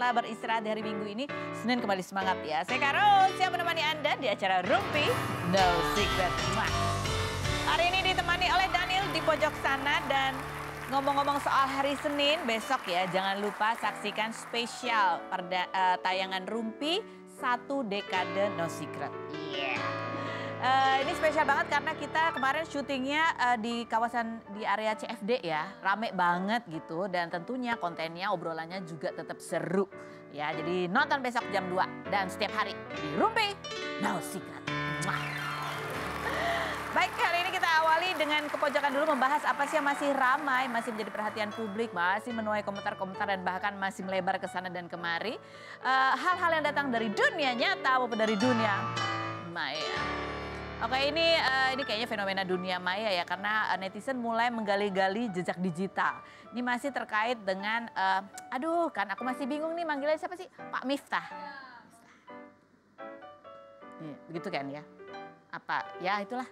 setelah beristirahat di hari Minggu ini, Senin kembali semangat ya. Saya Karo, siap menemani Anda di acara Rumpi No Secret. Hari ini ditemani oleh Daniel di pojok sana dan ngomong-ngomong soal hari Senin, besok ya jangan lupa saksikan spesial tayangan Rumpi 1 dekade No Secret. Ini spesial banget karena kita kemarin syutingnya di kawasan di area CFD ya, rame banget gitu dan tentunya kontennya obrolannya juga tetap seru ya. Jadi nonton besok jam 2 dan setiap hari di Rumpi No Secret. Baik, hari ini kita awali dengan kepojokan dulu membahas apa sih yang masih ramai, masih menjadi perhatian publik, masih menuai komentar-komentar dan bahkan masih melebar ke sana dan kemari. Hal-hal yang datang dari dunia nyata maupun dari dunia maya. Oke, ini kayaknya fenomena dunia maya ya, karena netizen mulai menggali-gali jejak digital. Ini masih terkait dengan, kan aku masih bingung nih manggilnya siapa sih? Pak Miftah. Nih, begitu kan ya? Apa? Ya itulah.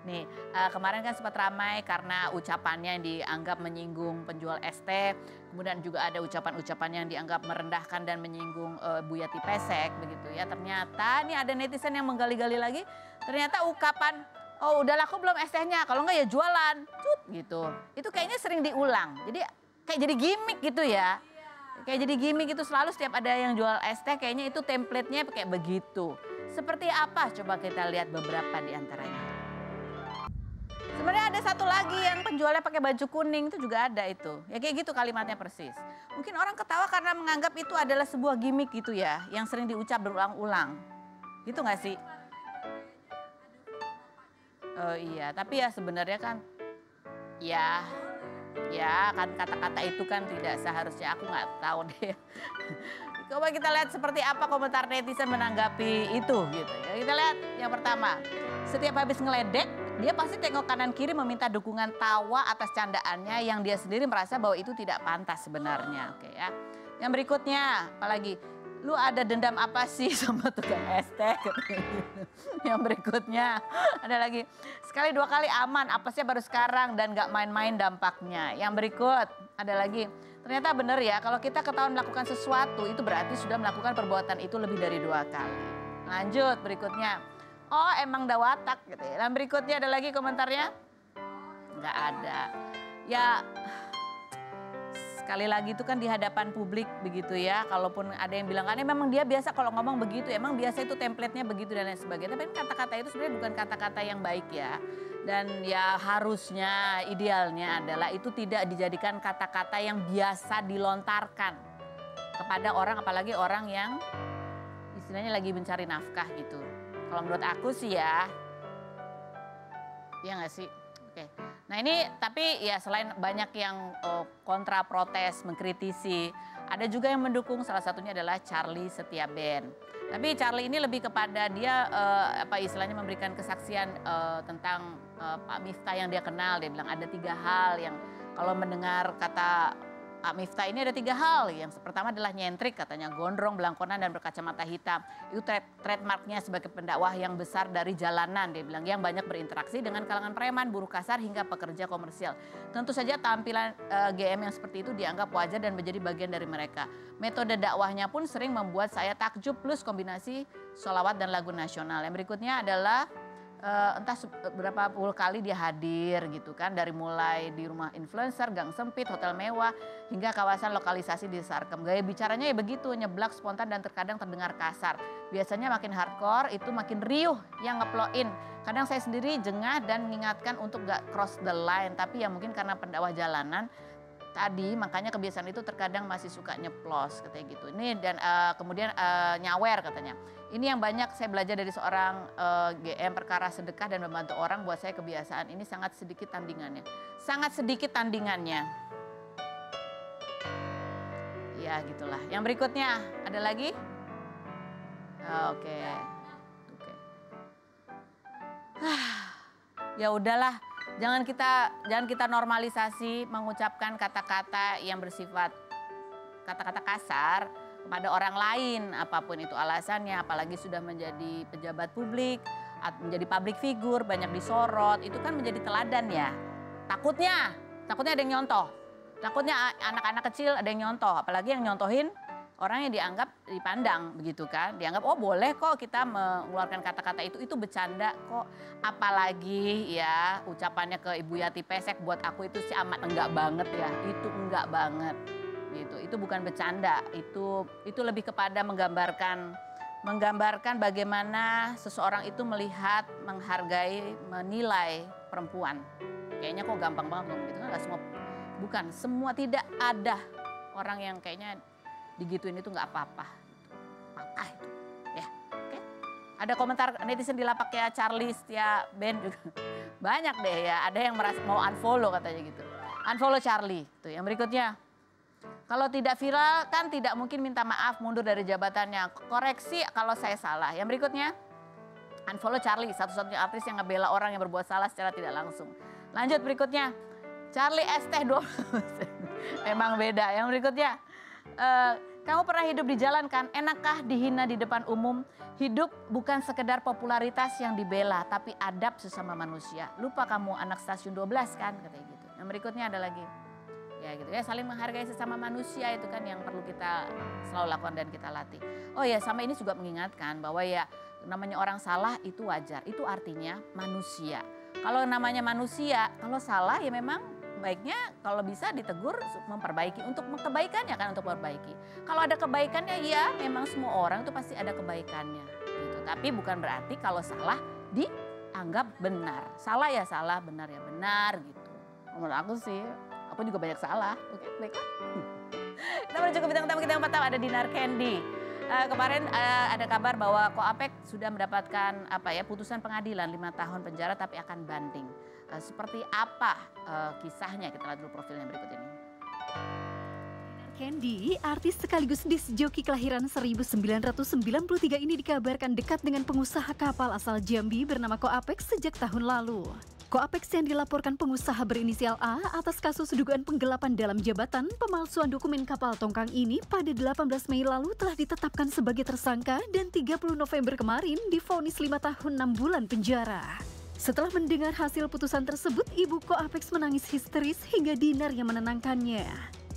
Nih, kemarin kan sempat ramai karena ucapannya yang dianggap menyinggung penjual es teh. Kemudian juga ada ucapan-ucapan yang dianggap merendahkan dan menyinggung Buyati Pesek begitu ya. Ternyata nih ada netizen yang menggali-gali lagi. Ternyata ungkapan, oh udah laku belum es tehnya, kalau enggak ya jualan, cut gitu. Itu kayaknya sering diulang, jadi kayak jadi gimmick gitu ya. Kayak jadi gimmick itu selalu setiap ada yang jual es teh kayaknya itu template-nya kayak begitu. Seperti apa? Coba kita lihat beberapa di antaranya. Sebenarnya ada satu lagi yang penjualnya pakai baju kuning itu juga ada itu. Ya kayak gitu kalimatnya persis. Mungkin orang ketawa karena menganggap itu adalah sebuah gimmick gitu ya, yang sering diucap berulang-ulang. Gitu nggak sih? Oh iya, tapi ya sebenarnya kan ya kan kata-kata itu kan tidak seharusnya, aku nggak tahu deh. Coba kita lihat seperti apa komentar netizen menanggapi itu gitu ya. Kita lihat yang pertama, setiap habis ngeledek dia pasti tengok kanan kiri meminta dukungan tawa atas candaannya yang dia sendiri merasa bahwa itu tidak pantas sebenarnya. Oke ya. Yang berikutnya apalagi? Lu ada dendam apa sih sama tukang es teh? Yang berikutnya ada lagi, sekali 2 kali aman, apesnya baru sekarang dan gak main-main dampaknya. Yang berikut ada lagi, ternyata benar ya kalau kita ketahuan melakukan sesuatu itu berarti sudah melakukan perbuatan itu lebih dari 2 kali. Lanjut berikutnya, oh emang dah watak gitu ya. Dan berikutnya ada lagi komentarnya, gak ada. Ya sekali lagi itu kan di hadapan publik begitu ya. Kalaupun ada yang bilang kan memang dia biasa kalau ngomong begitu, emang biasa itu template-nya begitu dan lain sebagainya. Tapi kata-kata itu sebenarnya bukan kata-kata yang baik ya. Dan ya harusnya idealnya adalah itu tidak dijadikan kata-kata yang biasa dilontarkan kepada orang, apalagi orang yang istilahnya lagi mencari nafkah gitu. Kalau menurut aku sih ya nggak sih? Oke. Nah ini tapi ya selain banyak yang kontra protes, mengkritisi, ada juga yang mendukung, salah satunya adalah Charlie Setiaben. Tapi Charlie ini lebih kepada dia istilahnya memberikan kesaksian tentang Pak Miftah yang dia kenal. Dia bilang ada 3 hal yang kalau mendengar kata Pak Miftah ini ada 3 hal. Yang pertama adalah nyentrik, katanya gondrong, belangkonan dan berkacamata hitam. Itu trademarknya sebagai pendakwah yang besar dari jalanan. Dia bilang yang banyak berinteraksi dengan kalangan preman, buruh kasar hingga pekerja komersial. Tentu saja tampilan GM yang seperti itu dianggap wajar dan menjadi bagian dari mereka. Metode dakwahnya pun sering membuat saya takjub plus kombinasi sholawat dan lagu nasional. Yang berikutnya adalah entah berapa puluh kali dia hadir gitu kan, dari mulai di rumah influencer, gang sempit, hotel mewah hingga kawasan lokalisasi di Sarkem. Gaya bicaranya ya begitu, nyeblak, spontan dan terkadang terdengar kasar. Biasanya makin hardcore itu makin riuh yang ngeploin. Kadang saya sendiri jengah dan mengingatkan untuk gak cross the line, tapi ya mungkin karena pendakwah jalanan tadi makanya kebiasaan itu terkadang masih suka nyeplos katanya gitu. Ini dan kemudian nyawer katanya. Ini yang banyak saya belajar dari seorang GM perkara sedekah dan membantu orang, buat saya kebiasaan ini sangat sedikit tandingannya. Sangat sedikit tandingannya. Ya gitulah. Yang berikutnya ada lagi? Oke. Ya udahlah. Jangan kita normalisasi mengucapkan kata-kata yang bersifat kata-kata kasar kepada orang lain, apapun itu alasannya, apalagi sudah menjadi pejabat publik, menjadi public figure, banyak disorot, itu kan menjadi teladan ya. Takutnya ada yang nyontoh. Takutnya anak-anak kecil ada yang nyontoh, apalagi yang nyontohin orang yang dianggap dipandang begitu kan. Dianggap oh boleh kok kita mengeluarkan kata-kata itu bercanda kok. Apalagi ya ucapannya ke Ibu Yati Pesek buat aku itu sih amat enggak banget ya. Itu enggak banget. Gitu. Itu bukan bercanda. Itu lebih kepada menggambarkan bagaimana seseorang itu melihat, menghargai, menilai perempuan. Kayaknya kok gampang banget ngomong gitu kan, nggak semua, bukan semua, tidak ada orang yang kayaknya digituin itu nggak apa-apa. Apa itu ya, oke. Ada komentar netizen di lapak ya, Charlie Setia Ben juga banyak deh ya, ada yang merasa mau unfollow katanya gitu. Unfollow Charlie, tuh yang berikutnya. Kalau tidak viral kan tidak mungkin minta maaf mundur dari jabatannya. Koreksi kalau saya salah. Yang berikutnya, unfollow Charlie, satu-satunya artis yang ngebela orang yang berbuat salah secara tidak langsung. Lanjut berikutnya, Charlie ST2. Emang beda. Yang berikutnya, kamu pernah hidup di jalan kan? Enakkah dihina di depan umum? Hidup bukan sekedar popularitas yang dibela, tapi adab sesama manusia. Lupa kamu anak stasiun 12 kan? Katanya gitu. Yang berikutnya ada lagi. Ya gitu ya, saling menghargai sesama manusia itu kan yang perlu kita selalu lakukan dan kita latih. Oh ya, sama ini juga mengingatkan bahwa ya namanya orang salah itu wajar, itu artinya manusia. Kalau namanya manusia, kalau salah ya memang baiknya kalau bisa ditegur, memperbaiki untuk kebaikannya kan, untuk memperbaiki. Kalau ada kebaikannya ya memang semua orang itu pasti ada kebaikannya gitu. Tapi bukan berarti kalau salah dianggap benar. Salah ya salah, benar ya benar gitu. Menurut aku sih. Aku juga banyak salah. Oke, baiklah. Kita menuju ke bintang tamu kita yang pertama, ada Dinar Candy. Kemarin ada kabar bahwa Koapek sudah mendapatkan putusan pengadilan 5 tahun penjara tapi akan banding. Seperti apa kisahnya? Kita lihat dulu profilnya berikut ini. Dinar Candy, artis sekaligus disc joki kelahiran 1993 ini dikabarkan dekat dengan pengusaha kapal asal Jambi bernama Koapek sejak tahun lalu. Koapek yang dilaporkan pengusaha berinisial A atas kasus dugaan penggelapan dalam jabatan pemalsuan dokumen kapal tongkang ini pada 18 Mei lalu telah ditetapkan sebagai tersangka dan 30 November kemarin divonis 5 tahun 6 bulan penjara. Setelah mendengar hasil putusan tersebut, ibu Koapek menangis histeris hingga Dinar yang menenangkannya.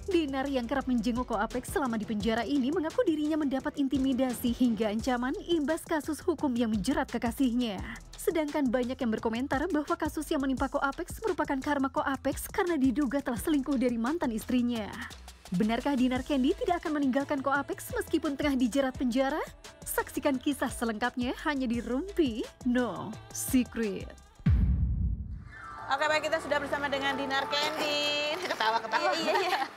Dinar yang kerap menjenguk Koapek selama di penjara ini mengaku dirinya mendapat intimidasi hingga ancaman imbas kasus hukum yang menjerat kekasihnya. Sedangkan banyak yang berkomentar bahwa kasus yang menimpa Koapek merupakan karma Koapek karena diduga telah selingkuh dari mantan istrinya. Benarkah Dinar Candy tidak akan meninggalkan Koapek meskipun tengah dijerat penjara? Saksikan kisah selengkapnya hanya di Rumpi No Secret. Oke, baik, kita sudah bersama dengan Dinar Candy. Ketawa-ketawa. Iya.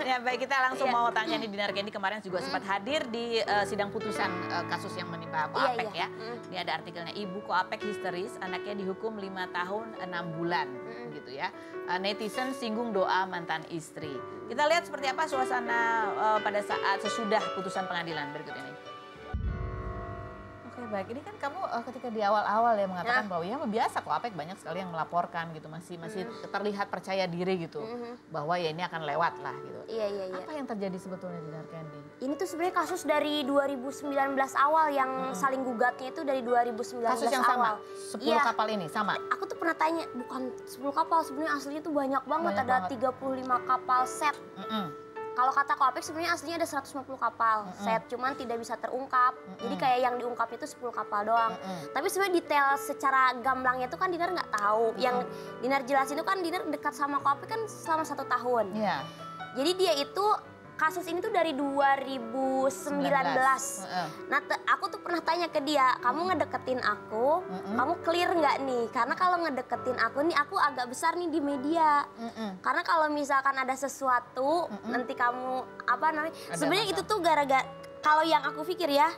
Ya, baik, kita langsung mau tanya nih, Dinar Candy kemarin juga sempat hadir di sidang putusan kasus yang menimpa Koapek ya. Ini ada artikelnya, Ibu Koapek histeris, anaknya dihukum 5 tahun 6 bulan gitu ya. Netizen singgung doa mantan istri. Kita lihat seperti apa suasana pada saat sesudah putusan pengadilan berikut ini. Baik, ini kan kamu ketika di awal-awal ya mengatakan bahwa ya biasa Koapek banyak sekali yang melaporkan gitu, masih terlihat percaya diri gitu bahwa ya ini akan lewat lah gitu. Iya. Apa yang terjadi sebetulnya di Dinar Candy? Ini tuh sebenarnya kasus dari 2019 awal yang saling gugatnya itu dari 2019 kasus yang awal. Sama, 10 kapal ini sama? Aku tuh pernah tanya, bukan 10 kapal sebenarnya aslinya tuh banyak banget, ada 35 kapal set. Kalau kata Koapek sebenarnya aslinya ada 150 kapal set, cuman tidak bisa terungkap. Jadi kayak yang diungkap itu 10 kapal doang. Tapi sebenarnya detail secara gamblangnya itu kan Dinar nggak tahu. Yang Dinar jelasin itu kan Dinar dekat sama Koapek kan selama 1 tahun. Iya. Jadi dia itu kasus ini tuh dari 2019. Nah, aku tuh pernah tanya ke dia, kamu ngedeketin aku, kamu clear nggak nih? Karena kalau ngedeketin aku nih, aku agak besar nih di media. Karena kalau misalkan ada sesuatu, nanti kamu sebenarnya itu tuh gara-gara, kalau yang aku pikir ya,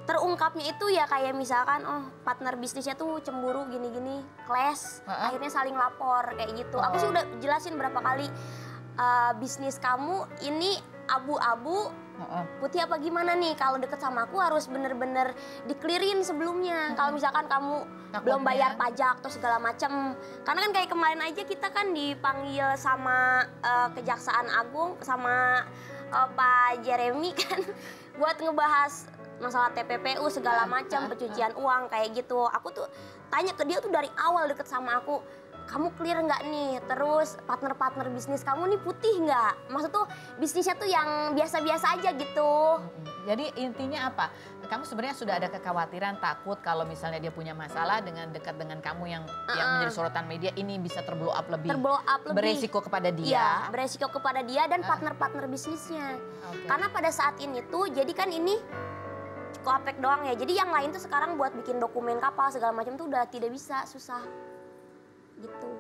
terungkapnya itu ya kayak misalkan, partner bisnisnya tuh cemburu gini-gini, clash, akhirnya saling lapor kayak gitu. Aku sih udah jelasin berapa kali, bisnis kamu ini abu-abu, putih apa gimana nih? Kalau deket sama aku harus bener-bener di-clearin sebelumnya. Kalau misalkan kamu belum bayar pajak atau segala macam. Karena kan kayak kemarin aja kita kan dipanggil sama Kejaksaan Agung sama Pak Jeremy kan buat ngebahas masalah TPPU segala macam, pencucian uang kayak gitu. Aku tuh tanya ke dia tuh dari awal deket sama aku. kamu clear nggak nih? Terus partner-partner bisnis kamu nih putih nggak? Maksud tuh bisnisnya tuh yang biasa-biasa aja gitu. Jadi intinya apa? Kamu sebenarnya sudah ada kekhawatiran, takut kalau misalnya dia punya masalah dengan dekat dengan kamu yang menjadi sorotan media, ini bisa terblow up lebih. Beresiko kepada dia. Iya, beresiko kepada dia dan partner-partner bisnisnya. Karena pada saat ini tuh, jadi kan ini Coapek doang ya. Jadi yang lain tuh sekarang buat bikin dokumen kapal segala macam tuh udah tidak bisa, susah. Gitu.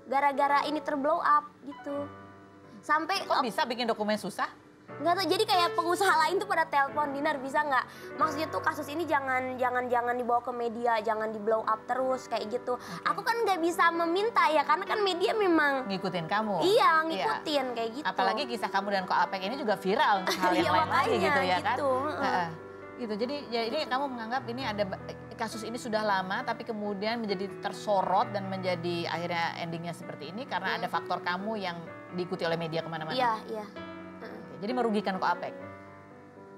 Gara-gara ini terblow up gitu. Sampai kok bisa bikin dokumen susah? Nggak tahu, jadi kayak pengusaha lain tuh pada telepon, Dinar bisa nggak? Maksudnya tuh kasus ini jangan dibawa ke media, jangan di blow up terus kayak gitu. Aku kan nggak bisa meminta ya, karena kan media memang ngikutin kamu. Iya, ngikutin kayak gitu. Apalagi kisah kamu dan Coapek ini juga viral untuk hal yang lain lagi gitu ya kan? Gitu. Jadi kamu menganggap ini ada kasus ini sudah lama tapi kemudian menjadi tersorot dan menjadi akhirnya endingnya seperti ini karena ada faktor kamu yang diikuti oleh media kemana-mana. Iya. Jadi merugikan Coapek?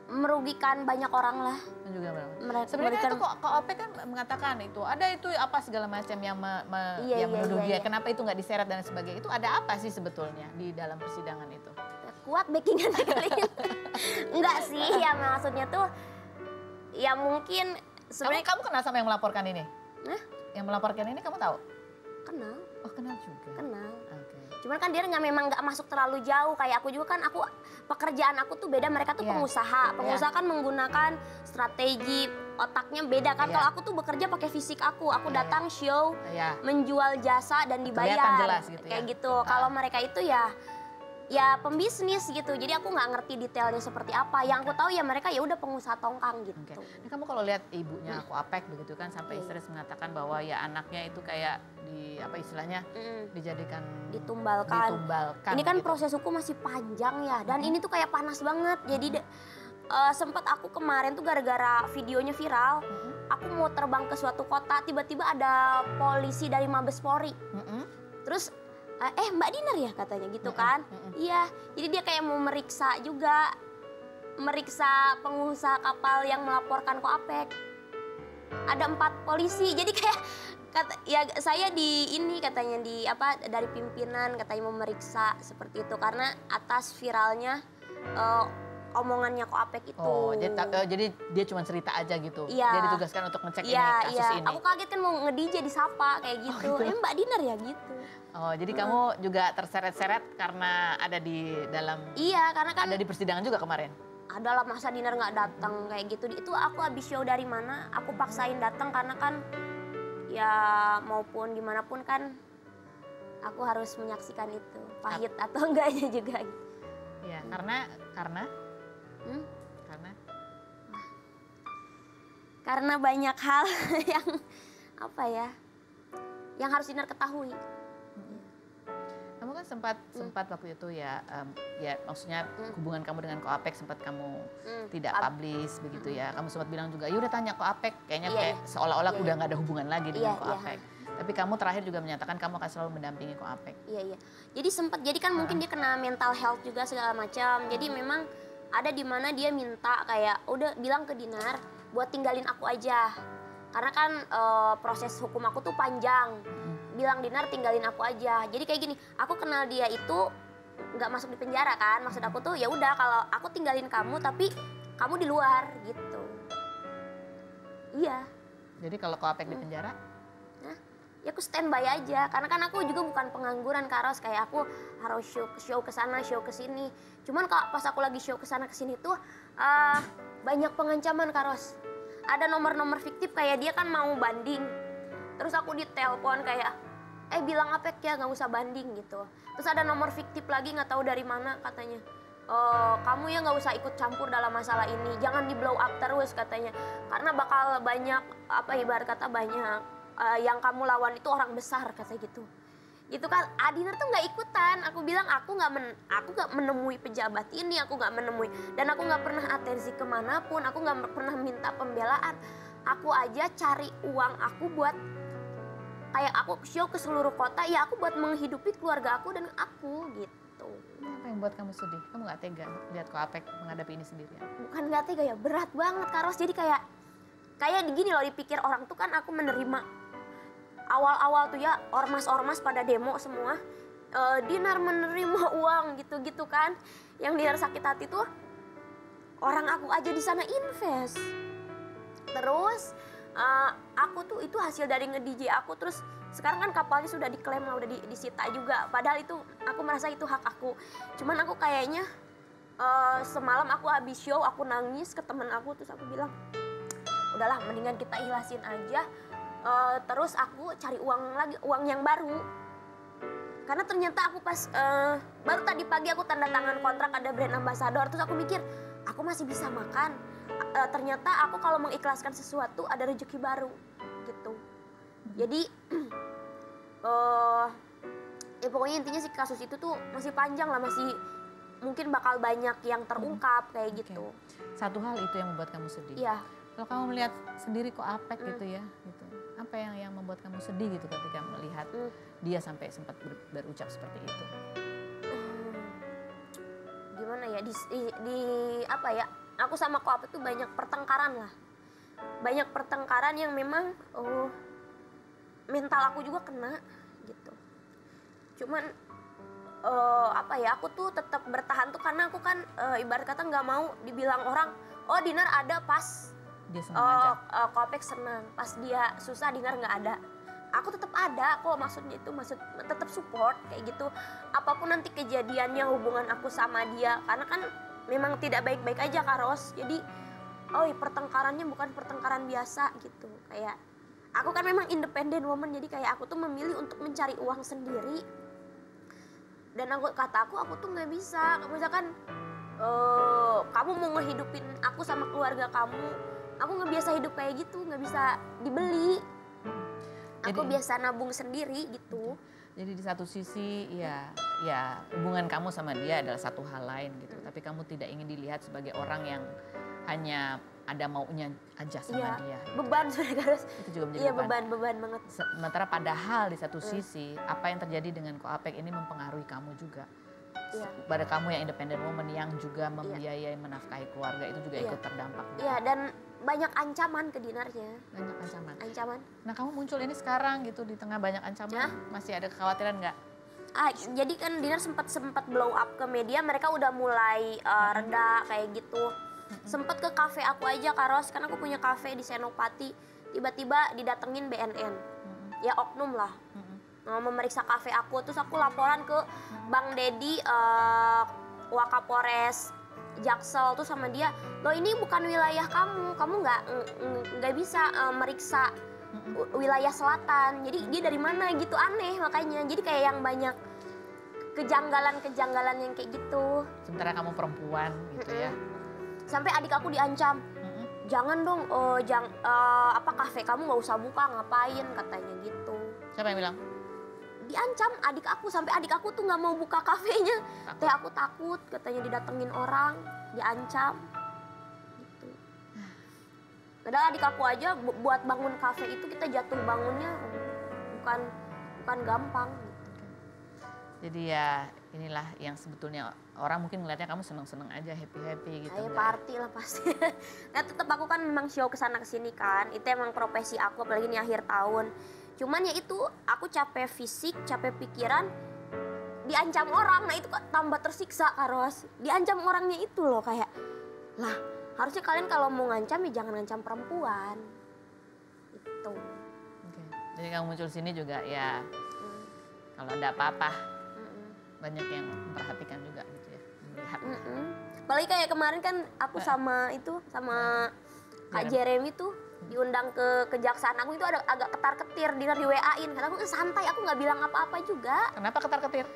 Merugikan banyak orang lah. Juga sebenarnya itu Coapek kan mengatakan itu ada itu apa segala macam yang menuduh dia. Kenapa itu nggak diseret dan sebagainya? Itu ada apa sih sebetulnya di dalam persidangan itu? Kuat backingan kali. Enggak sih, ya maksudnya tuh ya mungkin sebenarnya kamu kenal sama yang melaporkan ini? Yang melaporkan ini kamu tahu? Kenal. Oh, kenal juga. Kenal. Cuman kan dia memang nggak masuk terlalu jauh kayak aku juga kan, pekerjaan aku tuh beda, mereka tuh pengusaha. Pengusaha kan menggunakan strategi, otaknya beda kan. Kalau aku tuh bekerja pakai fisik aku datang show, menjual jasa dan dibayar. Jelas gitu kayak gitu. Kalau mereka itu ya pembisnis gitu. Jadi aku nggak ngerti detailnya seperti apa. Yang aku tahu ya mereka ya udah pengusaha tongkang gitu. Nah, kamu kalau lihat ibunya Coapek begitu kan sampai histeris mengatakan bahwa ya anaknya itu kayak istilahnya dijadikan ditumbalkan. Ini kan gitu. Proses hukum masih panjang ya dan ini tuh kayak panas banget. Jadi sempat aku kemarin tuh gara-gara videonya viral, aku mau terbang ke suatu kota, tiba-tiba ada polisi dari Mabes Polri. Terus Mbak Dinar ya katanya gitu kan. Iya, jadi dia kayak mau meriksa pengusaha kapal yang melaporkan Coapek. Ada 4 polisi, jadi kayak saya katanya dari pimpinan katanya mau meriksa seperti itu karena atas viralnya omongannya Coapek itu. Oh, jadi dia cuma cerita aja gitu. Iya. Dia ditugaskan untuk ngecek kasus ini. Aku kaget kan mau nge-DJ disapa kayak gitu. Mbak Dinar ya gitu. Oh, jadi kamu juga terseret-seret karena ada di dalam. Iya, karena kan ada di persidangan juga kemarin. Adalah masa Dinar nggak datang kayak gitu. Itu aku habis show dari mana, aku paksain datang karena kan ya maupun gimana pun kan aku harus menyaksikan itu. Pahit atau enggaknya juga gitu. Iya, karena karena banyak hal yang yang harus Dinar ketahui. Kamu kan sempat waktu itu ya maksudnya hubungan kamu dengan Coapek sempat kamu tidak publish begitu ya. Kamu sempat bilang juga, ya udah tanya Coapek, kayaknya seolah-olah udah nggak ada hubungan lagi dengan Coapek. Tapi kamu terakhir juga menyatakan kamu akan selalu mendampingi Coapek. Iya. Jadi kan mungkin dia kena mental health juga segala macam. Jadi memang ada di mana dia minta kayak udah bilang ke Dinar buat tinggalin aku aja. Karena kan proses hukum aku tuh panjang. Bilang Dinar tinggalin aku aja. Jadi kayak gini, aku kenal dia itu nggak masuk di penjara kan. Maksud aku tuh ya udah kalau aku tinggalin kamu tapi kamu di luar gitu. Iya. Jadi kalau Coapek di penjara? Ya aku standby aja. Karena kan aku juga bukan pengangguran Kak Ros. Kayak aku harus show ke sana, show ke sini. Cuman pas aku lagi show ke sana ke sini tuh banyak pengancaman Kak Ros. Ada nomor-nomor fiktif kayak dia kan mau banding. Terus aku ditelepon kayak bilang Apek ya nggak usah banding gitu. Terus ada nomor fiktif lagi nggak tahu dari mana katanya. Kamu ya nggak usah ikut campur dalam masalah ini. Jangan di blow up terus katanya. Karena bakal banyak ibarat kata banyak yang kamu lawan itu orang besar kata gitu. Itu kan Dinar tuh nggak ikutan. Aku bilang aku nggak menemui pejabat ini, aku nggak menemui dan aku nggak pernah atensi kemanapun. Aku nggak pernah minta pembelaan. Aku aja cari uang aku buat kayak aku show ke seluruh kota, ya aku buat menghidupi keluarga aku dan aku gitu. Apa yang buat kamu sedih? Kamu nggak tega lihat Coapek menghadapi ini sendirian? Bukan nggak tega ya, berat banget Kak Ros. Jadi kayak gini loh, dipikir orang tuh kan aku menerima awal-awal tuh ya ormas-ormas pada demo semua. Dinar menerima uang gitu-gitu kan. Yang Dinar sakit hati tuh orang aku aja di sana invest. Terus aku tuh itu hasil dari nge-DJ aku. Terus sekarang kan kapalnya sudah diklaim lah, udah disita juga. Padahal itu aku merasa itu hak aku. Cuman aku kayaknya semalam aku habis show, aku nangis ke temen aku. Terus aku bilang, udahlah mendingan kita ikhlasin aja. Terus aku cari uang lagi, uang yang baru. Karena ternyata aku pas baru tadi pagi aku tanda tangan kontrak ada brand ambassador. Terus aku mikir, aku masih bisa makan. Ternyata aku kalau mengikhlaskan sesuatu ada rezeki baru gitu. Jadi ya pokoknya intinya sih kasus itu tuh masih panjang lah, masih mungkin bakal banyak yang terungkap kayak gitu. Satu hal itu yang membuat kamu sedih. Iya. Kalau kamu melihat sendiri kok Apek gitu ya, gitu. Apa yang membuat kamu sedih gitu ketika melihat dia sampai sempat berucap seperti itu? Gimana ya, di apa ya, aku sama Ko Apek tuh banyak pertengkaran lah. Banyak pertengkaran yang memang mental aku juga kena gitu. Cuman apa ya, aku tuh tetap bertahan tuh karena aku kan ibarat kata nggak mau dibilang orang, oh Dinar ada pas dia senang aja. Ko Apek senang, pas dia susah Dinar nggak ada. Aku tetap ada kok, maksudnya itu tetap support kayak gitu. Apapun nanti kejadiannya hubungan aku sama dia, karena kan memang tidak baik-baik aja Kak Ros. Jadi pertengkarannya bukan pertengkaran biasa gitu. Kayak aku kan memang independent woman, jadi kayak aku tuh memilih untuk mencari uang sendiri. Dan kata aku tuh nggak bisa. Misalkan kamu mau ngehidupin aku sama keluarga kamu, aku nggak biasa hidup kayak gitu, nggak bisa dibeli. Aku biasa nabung sendiri gitu. Jadi di satu sisi ya hubungan kamu sama dia adalah satu hal lain gitu. Tapi kamu tidak ingin dilihat sebagai orang yang hanya ada maunya aja sama dia. Beban sebenarnya. Itu juga menjadi beban banget. Sementara padahal di satu sisi apa yang terjadi dengan Ko Apek ini mempengaruhi kamu juga. Pada kamu yang independent woman yang juga membiayai menafkahi keluarga itu juga ikut terdampak. Iya, dan banyak ancaman ke Dinarnya. Banyak ancaman. Nah kamu muncul ini sekarang gitu di tengah banyak ancaman, masih ada kekhawatiran nggak? Jadi kan Dinar sempat blow up ke media, mereka udah mulai reda kayak gitu. Sempet ke kafe aku aja Kak Ros, kan aku punya kafe di Senopati. Tiba-tiba didatengin BNN, ya oknum lah. Memeriksa kafe aku, terus aku laporan ke Bang Dedi, Wakapolres Jaksel tuh sama dia, loh ini bukan wilayah kamu nggak bisa meriksa wilayah selatan. Jadi dia dari mana gitu, aneh makanya. Jadi kayak yang banyak kejanggalan yang kayak gitu. Sementara kamu perempuan gitu ya. Sampai adik aku diancam, jangan dong, kafe kamu nggak usah buka, ngapain katanya gitu. Siapa yang bilang? Diancam adik aku, sampai adik aku tuh nggak mau buka kafenya. Teh aku takut katanya didatengin orang, diancam gitu. Padahal adik aku aja buat bangun kafe itu kita jatuh bangunnya bukan gampang gitu. Jadi ya inilah yang sebetulnya orang mungkin ngeliatnya kamu seneng-seneng aja, happy gitu. Ayo party lah pasti. Nah tetap aku kan memang show kesana kesini kan, itu emang profesi aku apalagi ini akhir tahun. Cuman ya itu, aku capek fisik, capek pikiran, diancam orang. Nah itu kok tambah tersiksa Kak Ros. Diancam orangnya itu loh, kayak, lah harusnya kalian kalau mau ngancam ya jangan ngancam perempuan. Itu. Oke. Jadi kamu muncul sini juga ya, kalau ada apa-apa, banyak yang memperhatikan juga gitu ya, melihat. Apalagi kayak kemarin kan aku sama Kak Jeremy tuh, diundang ke kejaksaan aku itu agak ketar-ketir, Dinar di WA-in. Kata aku santai, aku nggak bilang apa-apa juga. Kenapa ketar-ketir?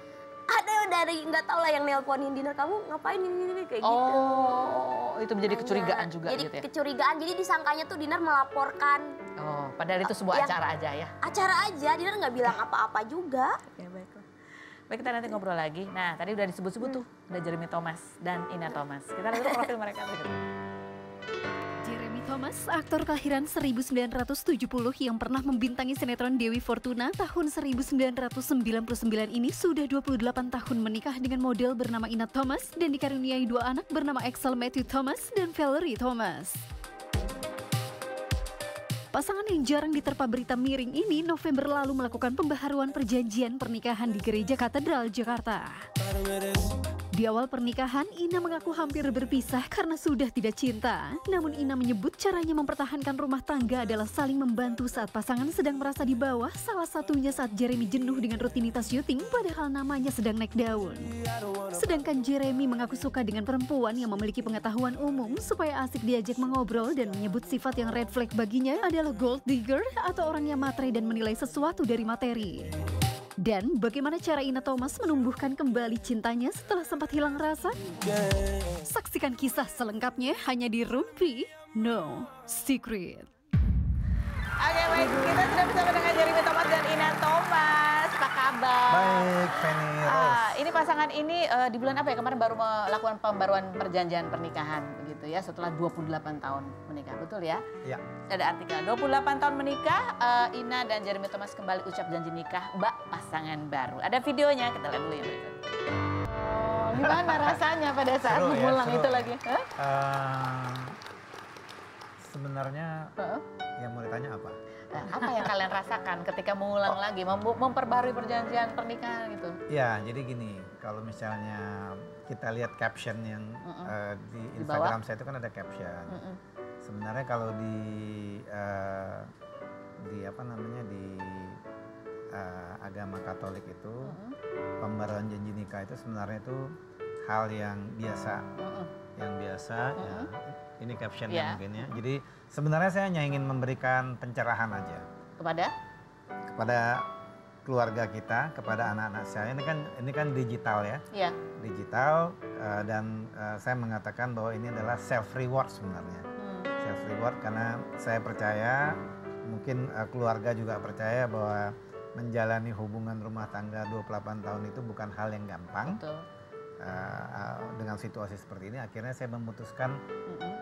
Ada yang dari nggak tahu lah yang nelponin Dinar, kamu ngapain ini kayak gitu. Oh, itu menjadi kecurigaan juga jadi gitu ya? Kecurigaan, jadi disangkanya tuh Dinar melaporkan. Oh, padahal itu sebuah acara aja ya? Acara aja, Dinar nggak bilang apa-apa juga. Oke, baiklah. Baik, kita nanti ngobrol lagi. Nah, tadi udah disebut-sebut tuh, ada Jeremy Thomas dan Ina Thomas. Kita lihat profil mereka berikut. Jeremy Thomas, aktor kelahiran 1970 yang pernah membintangi sinetron Dewi Fortuna tahun 1999 ini sudah 28 tahun menikah dengan model bernama Ina Thomas dan dikaruniai 2 anak bernama Axel Matthew Thomas dan Valerie Thomas. Pasangan yang jarang diterpa berita miring ini November lalu melakukan pembaharuan perjanjian pernikahan di Gereja Katedral Jakarta. Di awal pernikahan, Ina mengaku hampir berpisah karena sudah tidak cinta. Namun Ina menyebut caranya mempertahankan rumah tangga adalah saling membantu saat pasangan sedang merasa di bawah. Salah satunya saat Jeremy jenuh dengan rutinitas syuting padahal namanya sedang naik daun. Sedangkan Jeremy mengaku suka dengan perempuan yang memiliki pengetahuan umum supaya asik diajak mengobrol dan menyebut sifat yang red flag baginya adalah gold digger atau orang yang matre dan menilai sesuatu dari materi. Dan bagaimana cara Ina Thomas menumbuhkan kembali cintanya setelah sempat hilang rasa? Saksikan kisah selengkapnya hanya di Rumpi No Secret. Oke, baik, kita sudah bersama dengan Jeremy Thomas dan Ina Thomas. Apa kabar? Baik, Penny Rose. Ini pasangan ini di bulan apa ya? Kemarin baru melakukan pembaruan perjanjian pernikahan begitu ya, setelah 28 tahun menikah. Betul ya? Iya. Ada artikel 28 tahun menikah, Ina dan Jeremy Thomas kembali ucap janji nikah bak pasangan baru. Ada videonya, kita lihat dulu yang berikut. Oh, gimana rasanya pada saat Seru ya, mengulang seru. itu lagi? Hah? Sebenarnya yang mau ditanya apa? Nah, apa yang kalian rasakan ketika mengulang lagi, memperbarui perjanjian pernikahan gitu? Ya, jadi gini, kalau misalnya kita lihat caption yang di Di bawah? Instagram saya itu kan ada caption. Sebenarnya kalau di apa namanya di agama Katolik itu pembaruan janji nikah itu sebenarnya itu hal yang biasa, ya. Ini captionnya Yeah. mungkin ya. Jadi sebenarnya saya hanya ingin memberikan pencerahan aja kepada keluarga kita, kepada anak-anak saya. Ini kan digital ya. Iya. Digital dan saya mengatakan bahwa ini adalah self reward sebenarnya. Self reward karena saya percaya, mungkin keluarga juga percaya bahwa menjalani hubungan rumah tangga 28 tahun itu bukan hal yang gampang. Betul. Dengan situasi seperti ini akhirnya saya memutuskan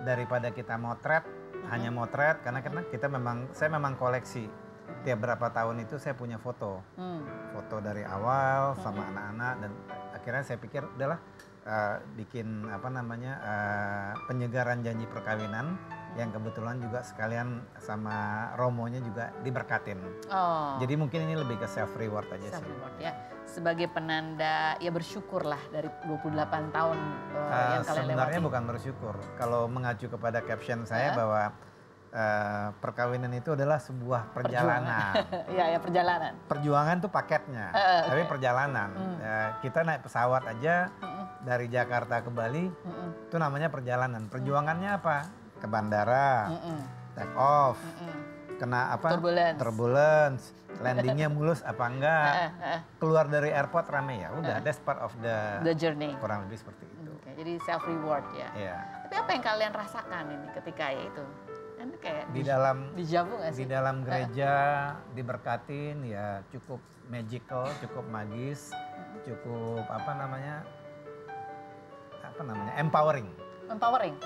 daripada kita motret, hanya motret karena saya memang koleksi. Tiap berapa tahun itu saya punya foto. Foto dari awal sama anak-anak dan akhirnya saya pikir udahlah bikin penyegaran janji perkawinan yang kebetulan juga sekalian sama romonya juga diberkatin. Oh. Jadi mungkin ini lebih ke self reward aja Self sih. reward ya, sebagai penanda ya bersyukurlah dari 28 tahun yang kalian Sebenarnya lewati. bukan bersyukur. Kalau mengacu kepada caption saya bahwa perkawinan itu adalah sebuah perjalanan. Iya, ya perjalanan. Perjuangan tuh paketnya, tapi perjalanan. Kita naik pesawat aja dari Jakarta ke Bali, itu namanya perjalanan. Perjuangannya apa? Ke bandara, take off, kena apa? Turbulence. Landingnya mulus apa enggak? Keluar dari airport rame ya. Udah, that's part of the journey. kurang lebih seperti itu. Oke, jadi self reward ya. Iya. Tapi apa yang kalian rasakan ini ketika ya itu? Kan kayak Di dalam dijamu nggak sih? Di dalam gereja diberkatin ya, cukup magical, cukup magis, cukup empowering. Empowering.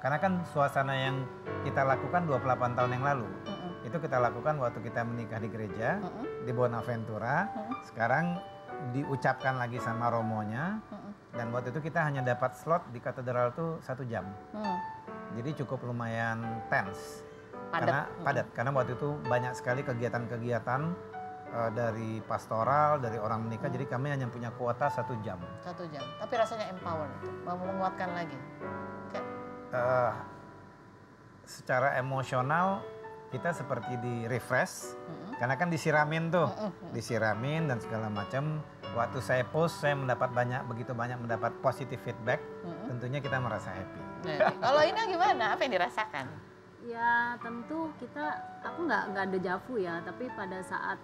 Karena kan suasana yang kita lakukan 28 tahun yang lalu. Itu kita lakukan waktu kita menikah di gereja di Bonaventura. Sekarang diucapkan lagi sama romonya. Dan waktu itu kita hanya dapat slot di katedral tuh 1 jam. Jadi cukup lumayan tense. Padat. Karena waktu itu banyak sekali kegiatan-kegiatan dari pastoral, dari orang menikah. Jadi kami hanya punya kuota 1 jam. 1 jam. Tapi rasanya empower itu, mau menguatkan lagi. Secara emosional kita seperti di refresh. Karena kan disiramin tuh. Disiramin dan segala macam. Waktu saya post saya begitu banyak mendapat positive feedback. Tentunya kita merasa happy. Kalau Ina gimana? Apa yang dirasakan? Ya tentu aku nggak dejavu ya, tapi pada saat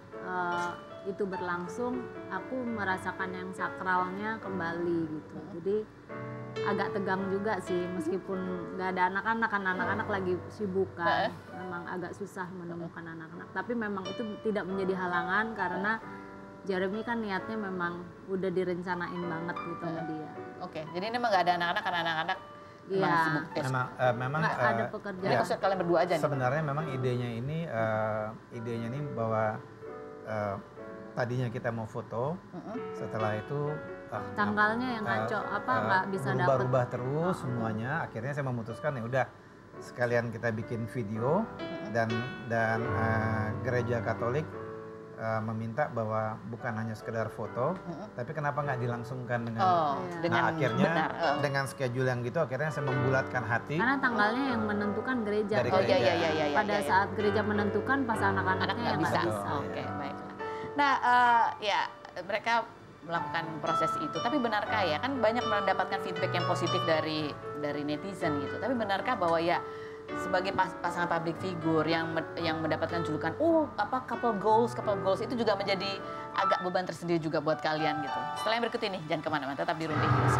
itu berlangsung aku merasakan yang sakralnya kembali gitu. Jadi agak tegang juga sih meskipun nggak ada anak-anak, kan anak-anak lagi sibuk kan. Memang agak susah menemukan anak-anak, tapi memang itu tidak menjadi halangan karena Jeremy kan niatnya memang udah direncanain banget gitu sama dia. Oke, jadi ini memang nggak ada anak-anak karena anak-anak memang sibuk tes. Memang nggak ada pekerjaan. Jadi kalian berdua aja nih? Sebenarnya memang idenya ini bahwa tadinya kita mau foto, setelah itu tanggalnya yang ngaco nggak bisa dapat. Berubah terus semuanya. Akhirnya saya memutuskan ya udah sekalian kita bikin video dan gereja Katolik meminta bahwa bukan hanya sekedar foto, tapi kenapa nggak dilangsungkan dengan, dengan akhirnya benar. dengan schedule yang gitu, akhirnya saya membulatkan hati. Karena tanggalnya yang menentukan gereja. Dari Oh gereja. iya. Pada saat gereja menentukan, pas anak-anaknya nggak yang bisa. nggak bisa. Oke, baiklah. Nah, ya mereka melakukan proses itu. Tapi benarkah ya, kan banyak mendapatkan feedback yang positif dari netizen gitu. Tapi benarkah bahwa ya sebagai pasangan public figure yang mendapatkan julukan couple goals itu juga menjadi agak beban tersendiri juga buat kalian gitu. Setelah yang berikut ini, jangan kemana-mana, tetap di Rumpi News.